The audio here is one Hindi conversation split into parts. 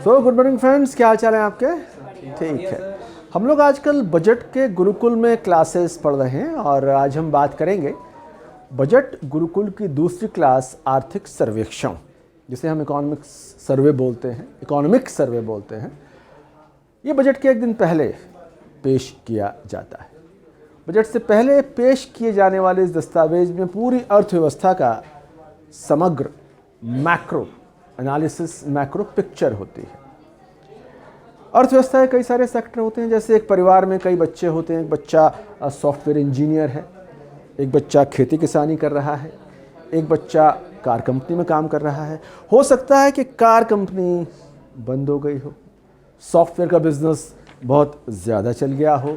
गुड मॉर्निंग फ्रेंड्स, क्या हाल चाल है आपके? ठीक है। हम लोग आजकल बजट के गुरुकुल में क्लासेस पढ़ रहे हैं और आज हम बात करेंगे बजट गुरुकुल की दूसरी क्लास आर्थिक सर्वेक्षण, जिसे हम इकोनॉमिक सर्वे बोलते हैं। ये बजट के एक दिन पहले पेश किया जाता है। बजट से पहले पेश किए जाने वाले इस दस्तावेज में पूरी अर्थव्यवस्था का समग्र मैक्रो एनालिसिस, मैक्रो पिक्चर होती है। अर्थव्यवस्था के कई सारे सेक्टर होते हैं। जैसे एक परिवार में कई बच्चे होते हैं। एक बच्चा सॉफ्टवेयर इंजीनियर है, एक बच्चा खेती किसानी कर रहा है, एक बच्चा कार कंपनी में काम कर रहा है। हो सकता है कि कार कंपनी बंद हो गई हो, सॉफ्टवेयर का बिजनेस बहुत ज़्यादा चल गया हो,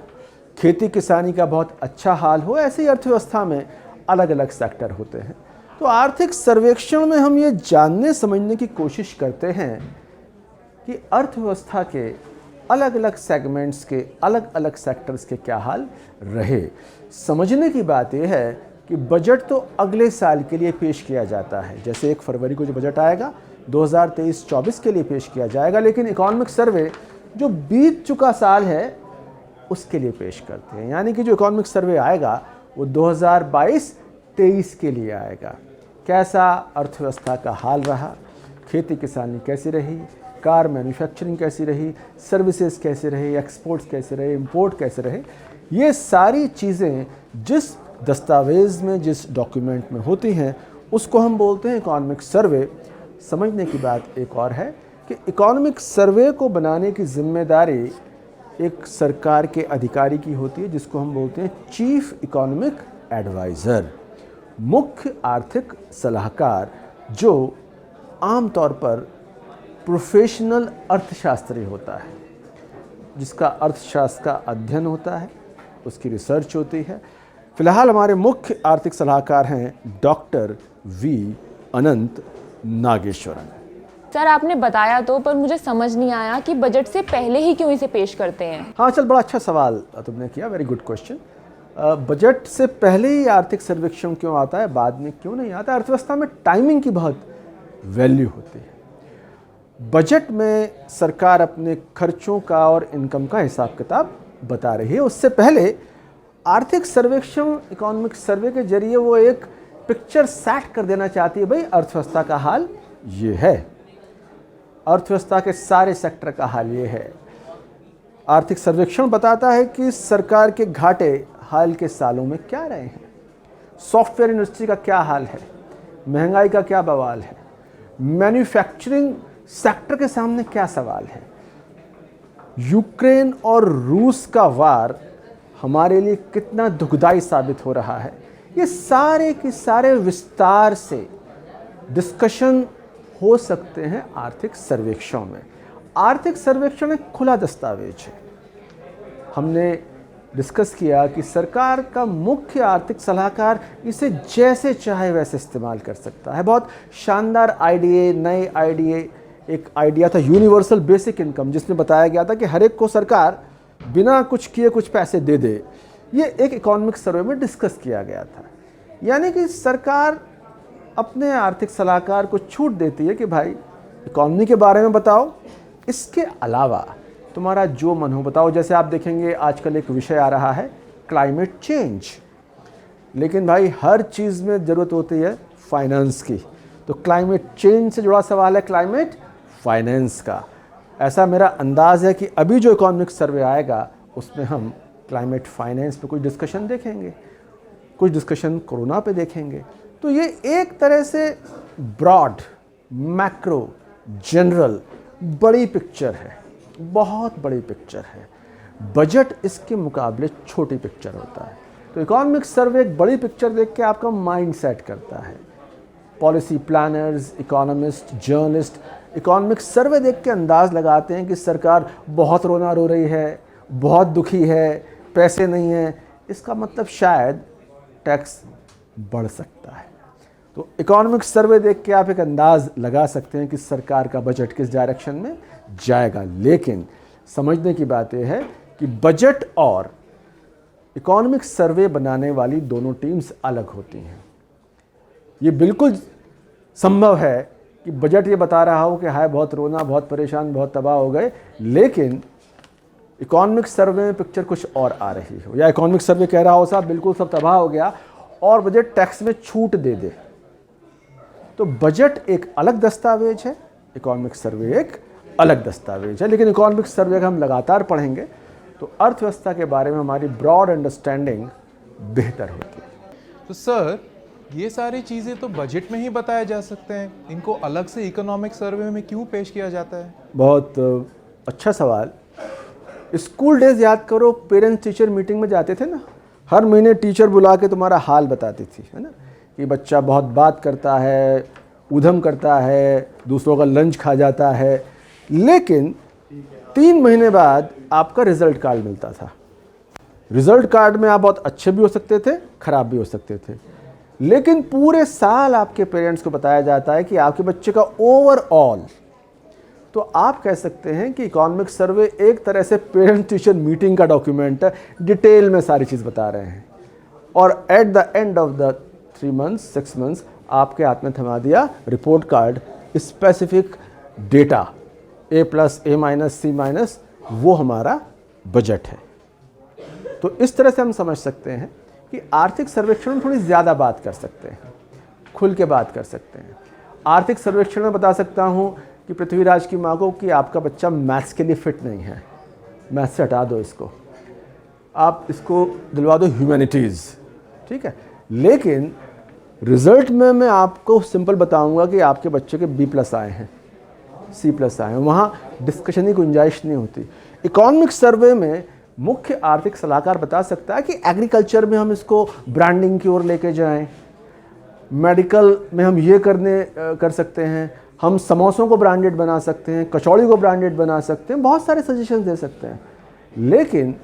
खेती किसानी का बहुत अच्छा हाल हो। ऐसे ही अर्थव्यवस्था में अलग अलग सेक्टर होते हैं। तो आर्थिक सर्वेक्षण में हम ये जानने समझने की कोशिश करते हैं कि अर्थव्यवस्था के अलग अलग सेगमेंट्स के अलग अलग सेक्टर्स के क्या हाल रहे। समझने की बात यह है कि बजट तो अगले साल के लिए पेश किया जाता है। जैसे 1 फरवरी को जो बजट आएगा 2023-24 के लिए पेश किया जाएगा, लेकिन इकोनॉमिक सर्वे जो बीत चुका साल है उसके लिए पेश करते हैं। यानी कि जो इकोनॉमिक सर्वे आएगा वो 2022-23 के लिए आएगा। कैसा अर्थव्यवस्था का हाल रहा, खेती किसानी कैसी रही, कार मैन्युफैक्चरिंग कैसी रही, सर्विसेज कैसे रही, एक्सपोर्ट्स कैसे रहे, इंपोर्ट कैसे रहे, ये सारी चीज़ें जिस दस्तावेज़ में, जिस डॉक्यूमेंट में होती हैं उसको हम बोलते हैं इकोनॉमिक सर्वे। समझने की बात एक और है कि इकोनॉमिक सर्वे को बनाने की जिम्मेदारी एक सरकार के अधिकारी की होती है, जिसको हम बोलते हैं चीफ इकोनॉमिक एडवाइज़र, मुख्य आर्थिक सलाहकार, जो आमतौर पर प्रोफेशनल अर्थशास्त्री होता है, जिसका अर्थशास्त्र का अध्ययन होता है, उसकी रिसर्च होती है। फिलहाल हमारे मुख्य आर्थिक सलाहकार हैं डॉक्टर वी अनंत नागेश्वरन। सर, आपने बताया तो, पर मुझे समझ नहीं आया कि बजट से पहले ही क्यों इसे पेश करते हैं। हाँ चल, बड़ा अच्छा सवाल तुमने किया, वेरी गुड क्वेश्चन। बजट से पहले ही आर्थिक सर्वेक्षण क्यों आता है, बाद में क्यों नहीं आता? अर्थव्यवस्था में टाइमिंग की बहुत वैल्यू होती है। बजट में सरकार अपने खर्चों का और इनकम का हिसाब किताब बता रही है। उससे पहले आर्थिक सर्वेक्षण, इकोनॉमिक सर्वे के जरिए वो एक पिक्चर सेट कर देना चाहती है, भाई अर्थव्यवस्था का हाल ये है, अर्थव्यवस्था के सारे सेक्टर का हाल ये है। आर्थिक सर्वेक्षण बताता है कि सरकार के घाटे हाल के सालों में क्या रहे हैं, सॉफ्टवेयर इंडस्ट्री का क्या हाल है, महंगाई का क्या बवाल है, मैन्युफैक्चरिंग सेक्टर के सामने क्या सवाल है, यूक्रेन और रूस का वार हमारे लिए कितना दुखदाई साबित हो रहा है। ये सारे के सारे विस्तार से डिस्कशन हो सकते हैं आर्थिक सर्वेक्षण में। आर्थिक सर्वेक्षण एक खुला दस्तावेज है। हमने डिस्कस किया कि सरकार का मुख्य आर्थिक सलाहकार इसे जैसे चाहे वैसे इस्तेमाल कर सकता है। बहुत शानदार आइडिया, नए आइडिया, एक आइडिया था यूनिवर्सल बेसिक इनकम, जिसमें बताया गया था कि हर एक को सरकार बिना कुछ किए कुछ पैसे दे दे। ये एक इकोनॉमिक सर्वे में डिस्कस किया गया था। यानी कि सरकार अपने आर्थिक सलाहकार को छूट देती है कि भाई इकोनॉमी के बारे में बताओ, इसके अलावा तुम्हारा जो मन हो बताओ। जैसे आप देखेंगे आजकल एक विषय आ रहा है क्लाइमेट चेंज, लेकिन भाई हर चीज़ में ज़रूरत होती है फाइनेंस की, तो क्लाइमेट चेंज से जुड़ा सवाल है क्लाइमेट फाइनेंस का। ऐसा मेरा अंदाज़ है कि अभी जो इकोनॉमिक सर्वे आएगा उसमें हम क्लाइमेट फाइनेंस पे कुछ डिस्कशन देखेंगे, कुछ डिस्कशन कोरोना पे देखेंगे। तो ये एक तरह से ब्रॉड, मैक्रो, जनरल बड़ी पिक्चर है, बहुत बड़ी पिक्चर है। बजट इसके मुकाबले छोटी पिक्चर होता है। तो इकोनॉमिक सर्वे एक बड़ी पिक्चर देख के आपका माइंड सेट करता है। Policy planners, economist, journalist economic survey देख के अंदाज़ लगाते हैं कि सरकार बहुत रोना रो रही है, बहुत दुखी है, पैसे नहीं हैं, इसका मतलब शायद टैक्स बढ़ सकता है। तो इकोनॉमिक सर्वे देख के आप एक अंदाज़ लगा सकते हैं कि सरकार का बजट किस डायरेक्शन में जाएगा। लेकिन समझने की बात यह है कि बजट और इकोनॉमिक सर्वे बनाने वाली दोनों टीम्स अलग होती हैं। ये बिल्कुल संभव है कि बजट ये बता रहा हो कि हाय बहुत रोना, बहुत परेशान, बहुत तबाह हो गए, लेकिन इकोनॉमिक सर्वे में पिक्चर कुछ और आ रही हो, या इकोनॉमिक सर्वे कह रहा हो साहब बिल्कुल सब तबाह हो गया और बजट टैक्स में छूट दे दे। तो बजट एक अलग दस्तावेज है, इकोनॉमिक सर्वे एक अलग दस्तावेज है, लेकिन इकोनॉमिक सर्वे का हम लगातार पढ़ेंगे तो अर्थव्यवस्था के बारे में हमारी ब्रॉड अंडरस्टैंडिंग बेहतर होती है। तो सर, ये सारी चीज़ें तो बजट में ही बताए जा सकते हैं, इनको अलग से इकोनॉमिक सर्वे में क्यों पेश किया जाता है? बहुत अच्छा सवाल। स्कूल डेज याद करो, पेरेंट्स टीचर मीटिंग में जाते थे ना, हर महीने टीचर बुला के तुम्हारा हाल बताती थी, है ना, कि बच्चा बहुत बात करता है, उधम करता है, दूसरों का लंच खा जाता है, लेकिन 3 महीने बाद आपका रिजल्ट कार्ड मिलता था। रिजल्ट कार्ड में आप बहुत अच्छे भी हो सकते थे, खराब भी हो सकते थे, लेकिन पूरे साल आपके पेरेंट्स को बताया जाता है कि आपके बच्चे का ओवरऑल। तो आप कह सकते हैं कि इकोनॉमिक सर्वे एक तरह से पेरेंट टीचर मीटिंग का डॉक्यूमेंट है, डिटेल में सारी चीज़ बता रहे हैं, और at the end of the 3 months 6 months आपके हाथ में थमा दिया report card, specific data A+, A-, C-, वो हमारा बजट है। तो इस तरह से हम समझ सकते हैं कि आर्थिक सर्वेक्षण में थोड़ी ज़्यादा बात कर सकते हैं, खुल के बात कर सकते हैं। आर्थिक सर्वेक्षण में बता सकता हूँ कि पृथ्वीराज की माँ को कि आपका बच्चा मैथ्स के लिए फिट नहीं है, मैथ्स से हटा दो इसको, आप इसको दिलवा दो ह्यूमैनिटीज़, ठीक है। लेकिन रिज़ल्ट में मैं आपको सिंपल बताऊंगा कि आपके बच्चे के B+ आए हैं, C+ आए हैं, वहाँ डिस्कशन की गुंजाइश नहीं होती। इकोनॉमिक सर्वे में मुख्य आर्थिक सलाहकार बता सकता है कि एग्रीकल्चर में हम इसको ब्रांडिंग की ओर लेके जाएं, मेडिकल में हम ये कर सकते हैं, हम समोसों को ब्रांडेड बना सकते हैं, कचौड़ी को ब्रांडेड बना सकते हैं, बहुत सारे सजेशन दे सकते हैं। लेकिन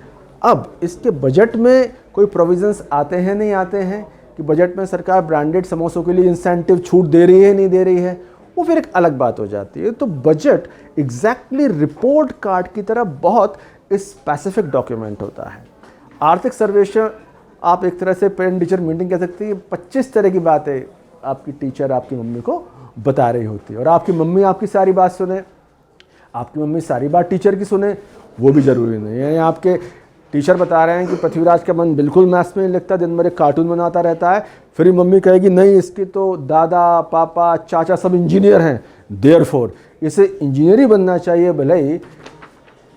अब इसके बजट में कोई प्रोविजंस आते हैं नहीं आते हैं कि बजट में सरकार ब्रांडेड समोसों के लिए इंसेंटिव छूट दे रही है नहीं दे रही है, वो फिर एक अलग बात हो जाती है। तो बजट एग्जैक्टली रिपोर्ट कार्ड की तरह बहुत स्पेसिफिक डॉक्यूमेंट होता है। आर्थिक सर्वेक्षण आप एक तरह से पेरेंट टीचर मीटिंग कह सकते हैं, 25 तरह की बातें आपकी टीचर आपकी मम्मी को बता रही होती है, और आपकी मम्मी आपकी सारी बात सुने, आपकी मम्मी सारी बात टीचर की सुने, वो भी ज़रूरी नहीं है। आपके टीचर बता रहे हैं कि पृथ्वीराज का मन बिल्कुल मैथ्स में नहीं लगता, दिन भर एक कार्टून बनाता रहता है, फिर मम्मी कहेगी नहीं इसकी तो दादा पापा चाचा सब इंजीनियर हैं, देयरफॉर इसे इंजीनियर ही बनना चाहिए, भले ही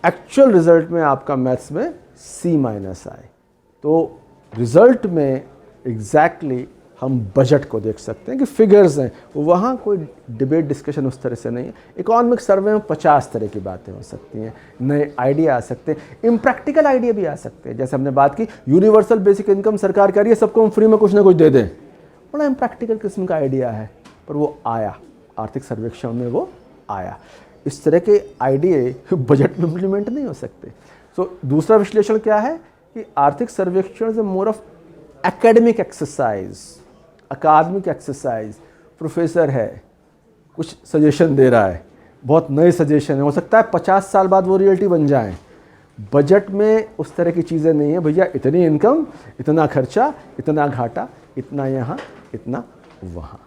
एक्चुअल रिजल्ट में आपका मैथ्स में C- आए। तो रिजल्ट में एग्जैक्टली हम बजट को देख सकते हैं कि फिगर्स हैं, वहाँ कोई डिबेट डिस्कशन उस तरह से नहीं है। इकोनॉमिक सर्वे में 50 तरह की बातें हो सकती हैं, नए आइडिया आ सकते हैं, इम्प्रैक्टिकल आइडिया भी आ सकते हैं। जैसे हमने बात की यूनिवर्सल बेसिक इनकम सरकार कह रही है सबको हम फ्री में कुछ ना कुछ दे दें, बड़ा इम्प्रैक्टिकल किस्म का आइडिया है, पर वो आया, आर्थिक सर्वेक्षण में वो आया। इस तरह के आइडिया बजट में इम्प्लीमेंट नहीं हो सकते। तो दूसरा विश्लेषण क्या है कि आर्थिक सर्वेक्षण से मोर ऑफ एकेडमिक एक्सरसाइज, अकादमिक एक्सरसाइज। प्रोफेसर है, कुछ सजेशन दे रहा है, बहुत नए सजेशन है, हो सकता है 50 साल बाद वो रियलिटी बन जाएं। बजट में उस तरह की चीज़ें नहीं है, भैया इतनी इनकम, इतना खर्चा, इतना घाटा, इतना यहाँ, इतना वहाँ।